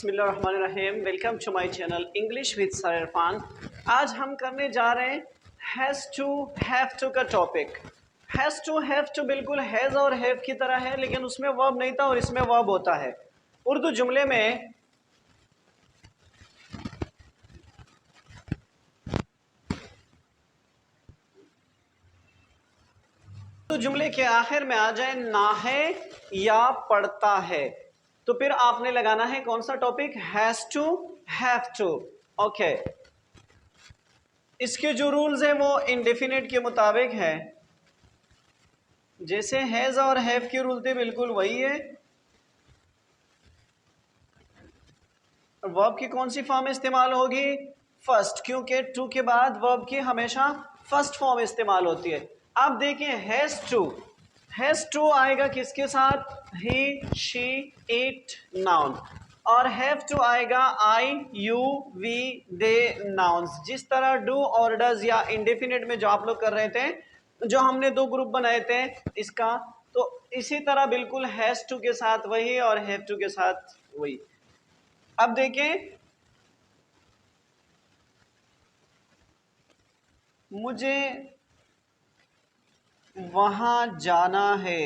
बिस्मिल्लाहिर्रहमानिर्रहीम। Welcome to my channel English with sir Irfan. आज हम करने जा रहे हैं हैज़ टू हैव टू का topic. Has to have to बिल्कुल हैज़ और हैव की तरह है, लेकिन उसमें वर्ब नहीं था और इसमें वर्ब होता है। उर्दू जुमले में जुमले के आखिर में आ जाए ना है या पढ़ता है, तो फिर आपने लगाना है कौन सा topic, has to have to. Okay, इसके जो रूल्स हैं वो इंडेफिनिट के मुताबिक है। जैसे हैज और हैव के रूल थे बिल्कुल वही है। वर्ब की कौन सी फॉर्म इस्तेमाल होगी, फर्स्ट, क्योंकि टू के बाद वर्ब की हमेशा फर्स्ट फॉर्म इस्तेमाल होती है। आप देखिए हैज टू आएगा किसके साथ, ही शी इट नाउन, और हैव टू आएगा आई यू वी दे नाउन्स। जिस तरह डू और डज या इंडेफिनिट में जो आप लोग कर रहे थे, जो हमने दो ग्रुप बनाए थे इसका, तो इसी तरह बिल्कुल हैज टू के साथ वही और हैव टू के साथ वही। अब देखें, मुझे वहां जाना है।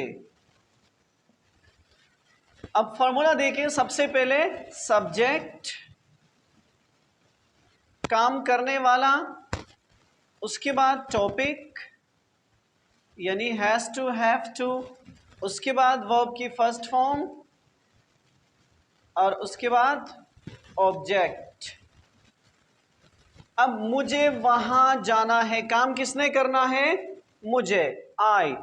अब फॉर्मूला देखें, सबसे पहले सब्जेक्ट काम करने वाला, उसके बाद टॉपिक यानी हैज टू हैव टू, उसके बाद वर्ब की फर्स्ट फॉर्म और उसके बाद ऑब्जेक्ट। अब मुझे वहां जाना है, काम किसने करना है, मुझे, आई।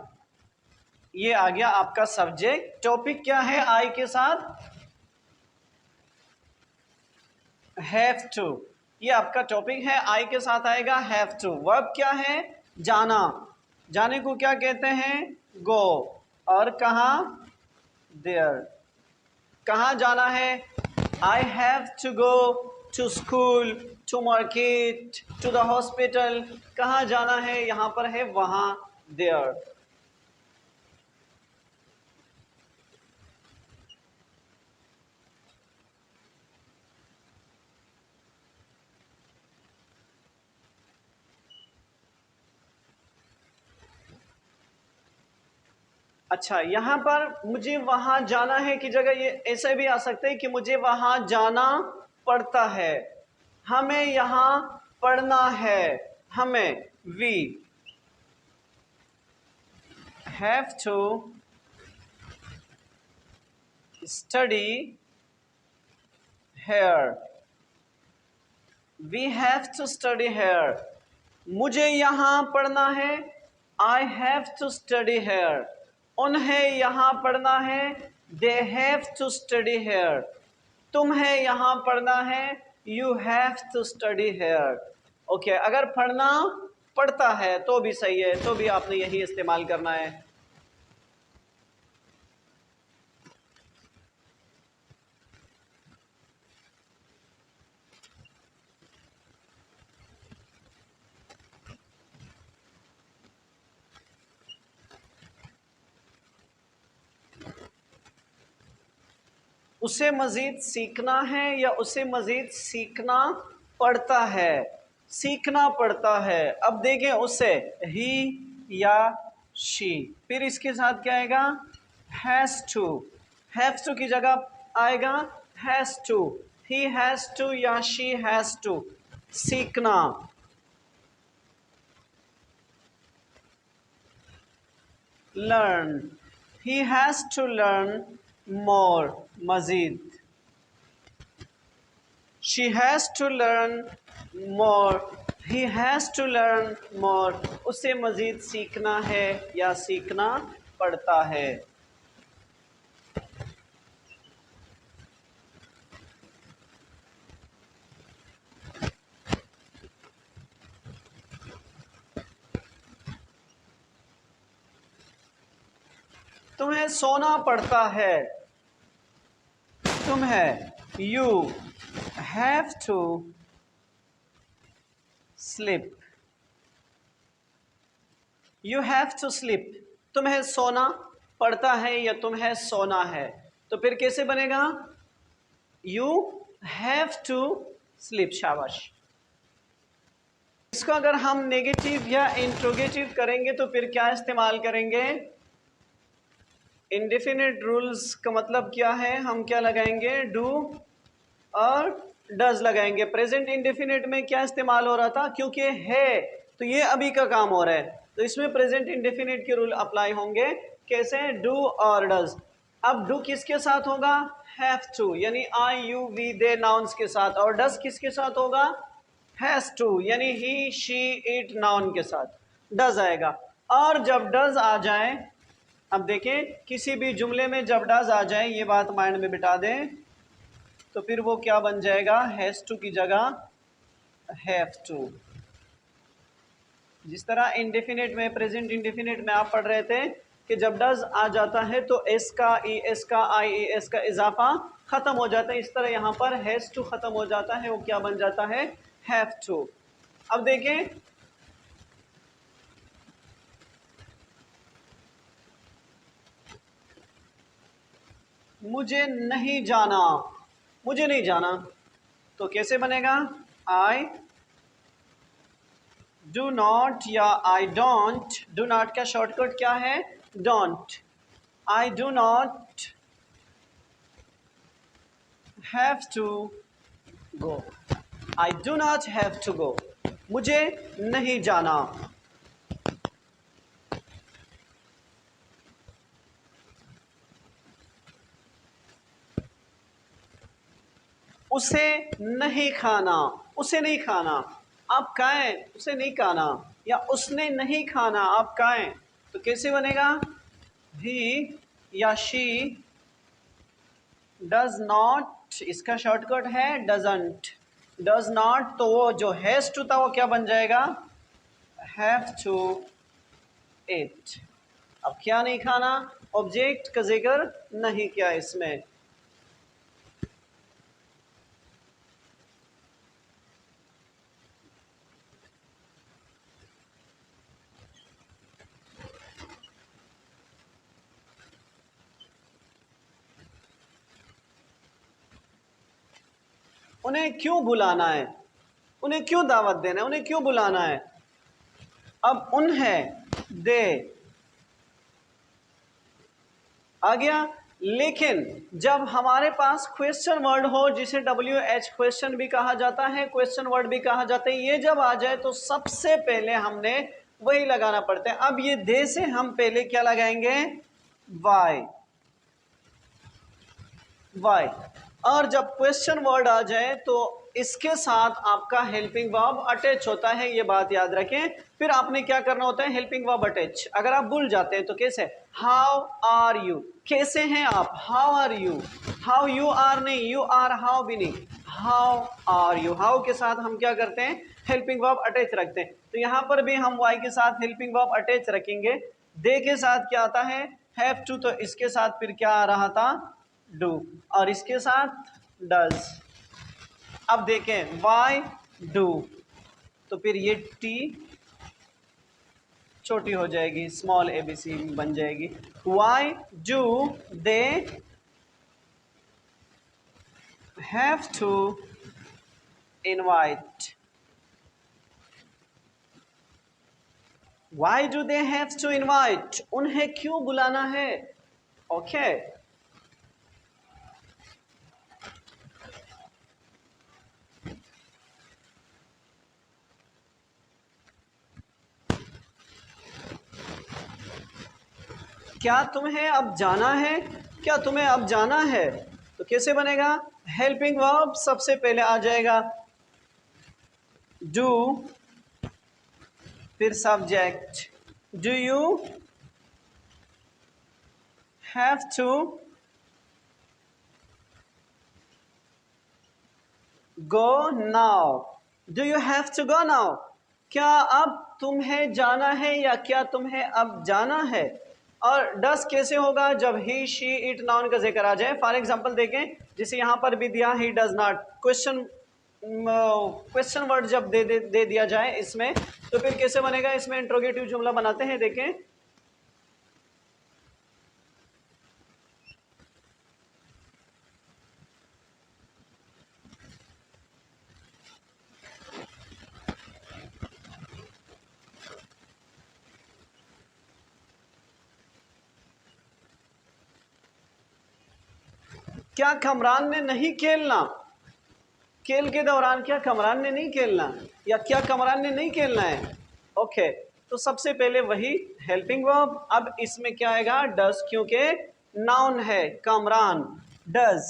ये आ गया आपका सब्जेक्ट। टॉपिक क्या है, आई के साथ हैव टू, ये आपका टॉपिक है, आई के साथ आएगा हैव टू। वर्ब क्या है, जाना, जाने को क्या कहते हैं, गो, और कहाँ, देयर। कहाँ जाना है, I have to go to school, to market, to the hospital. कहाँ जाना है, यहां पर है वहां, देयर। अच्छा, यहां पर मुझे वहां जाना है की जगह ये ऐसे भी आ सकते हैं कि मुझे वहां जाना पड़ता है, हमें यहां पढ़ना है, हमें, we have to study here, we have to study here. मुझे यहां पढ़ना है, I have to study here. उन्हें यहां पढ़ना है, they have to study here. तुम्हें यहां पढ़ना है, you have to study here. Okay, अगर पढ़ना पड़ता है तो भी सही है, तो भी आपने यही इस्तेमाल करना है। उसे मजीद सीखना है या उसे मजीद सीखना पड़ता है, सीखना पड़ता है। अब देखें, उसे, ही या शी, फिर इसके साथ क्या आएगा, हैज टू, हैव टू की जगह आएगा has to, he has to या शी हैज टू, सीखना। Learn, he has to learn more, मजीद। She has to learn more, he has to learn more, उसे मजीद सीखना है या सीखना पड़ता है। तुम्हें सोना पड़ता है, तुम्हें, you have to sleep, you have to sleep. तुम्हें सोना पड़ता है या तुम्हें सोना है, तो फिर कैसे बनेगा, यू हैव टू स्लीप, शाबाश। इसको अगर हम नेगेटिव या इंट्रोगेटिव करेंगे तो फिर क्या इस्तेमाल करेंगे? इंडेफिनिट रूल्स का मतलब क्या है? हम क्या लगाएंगे? डू और डज लगाएंगे। प्रेजेंट इंडेफिनिट में क्या इस्तेमाल हो रहा था? क्योंकि है तो ये अभी का काम हो रहा है, तो इसमें प्रेजेंट इंडेफिनिट के रूल अप्लाई होंगे। कैसे? डू और डज। अब डू किसके साथ होगा? हैव टू, यानी आई यू वी दे नाउन्स के साथ। और डज किसके साथ होगा? हैज टू, यानी ही शी इट नाउन के साथ डज आएगा। और जब डज आ जाए, अब देखें किसी भी जुमले में जब डज आ जाए, ये बात माइंड में बिठा दें, तो फिर वो क्या बन जाएगा? हैज टू की जगह हैव टू। जिस तरह इंडेफिनिट में, प्रेजेंट इंडेफिनिट में आप पढ़ रहे थे कि जब डज आ जाता है तो एस का, ई एस का, आई ई एस का इजाफा खत्म हो जाता है, इस तरह यहाँ पर हैज टू खत्म हो जाता है, वो क्या बन जाता है? Have to. अब देखें, मुझे नहीं जाना, मुझे नहीं जाना, तो कैसे बनेगा? आई डू नॉट या आई डोंट। डू नॉट का शॉर्टकट क्या है? Don't. I do not have to go, I do not have to go, मुझे नहीं जाना। उसे नहीं खाना, उसे नहीं खाना, आप खाएं, उसे नहीं खाना। या उसने नहीं खाना, आप खाएं, तो कैसे बनेगा? ही या शी डज नॉट, इसका शॉर्टकट है डजंट। डज नॉट, तो वो जो हैज टू था वो क्या बन जाएगा? Have to it. अब क्या नहीं खाना? ऑब्जेक्ट का जिक्र नहीं किया इसमें। उन्हें क्यों बुलाना है? उन्हें क्यों दावत देना है? उन्हें क्यों बुलाना है? अब उन्हें, दे आ गया। लेकिन जब हमारे पास क्वेश्चन वर्ड हो, जिसे WH क्वेश्चन भी कहा जाता है, क्वेश्चन वर्ड भी कहा जाता है, ये जब आ जाए तो सबसे पहले हमने वही लगाना पड़ता है। अब ये दे से हम पहले क्या लगाएंगे? वाई। वाई। और जब क्वेश्चन वर्ड आ जाए तो इसके साथ आपका हेल्पिंग वर्ब अटैच होता है, ये बात याद रखें। फिर आपने क्या करना होता है? Helping verb attach. अगर आप भूल जाते हैं तो कैसे? हाउ आर यू, कैसे हैं आप? How are you. How you are नहीं, यू आर हाउ भी नहीं, हाउ आर यू। हाउ के साथ हम क्या करते हैं? हेल्पिंग वर्ब अटैच रखते हैं। तो यहां पर भी हम वाई के साथ हेल्पिंग वर्ब अटैच रखेंगे। दे के साथ क्या आता है? हैव टू, तो इसके साथ फिर क्या आ रहा था? डू। और इसके साथ डज। अब देखें, वाई डू, तो फिर ये टी छोटी हो जाएगी, स्मॉल एबीसी बन जाएगी। Why do they have to invite. Why do they have to invite, उन्हें क्यों बुलाना है? ओके क्या तुम्हें अब जाना है? क्या तुम्हें अब जाना है? तो कैसे बनेगा? हेल्पिंग वर्ब सबसे पहले आ जाएगा, डू, फिर subject, do you have to go now. Do you have to go now, क्या अब तुम्हें जाना है या क्या तुम्हें अब जाना है? और डस कैसे होगा? जब ही शी इट नाउन का जिक्र आ जाए। फॉर एग्जांपल देखें, जिसे यहां पर भी दिया he does not, question word जब दे दिया जाए इसमें, तो फिर कैसे बनेगा? इसमें इंट्रोगेटिव जुमला बनाते हैं, देखें। क्या कमरान ने नहीं खेलना? खेल के दौरान क्या कमरान ने नहीं खेलना, या क्या कमरान ने नहीं खेलना है? ओके, तो सबसे पहले वही हेल्पिंग वर्ब। अब इसमें क्या आएगा? डज, क्योंकि नाउन है Kamran. Does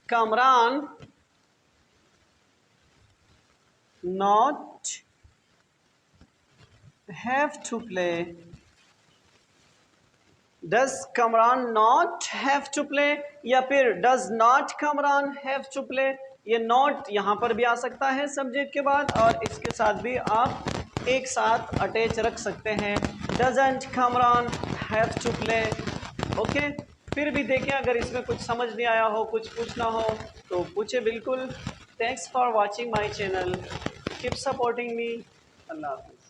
Kamran not have to play? Does Kamran not have to play, या फिर does not Kamran have to play? ये नॉट यहाँ पर भी आ सकता है सब्जेक्ट के बाद, और इसके साथ भी आप एक साथ अटैच रख सकते हैं। Doesn't Kamran have to play. Okay, फिर भी देखें, अगर इसमें कुछ समझ नहीं आया हो, कुछ पूछना हो तो पूछे बिल्कुल। Thanks for watching my channel, keep supporting me. अल्लाह हाफिज़।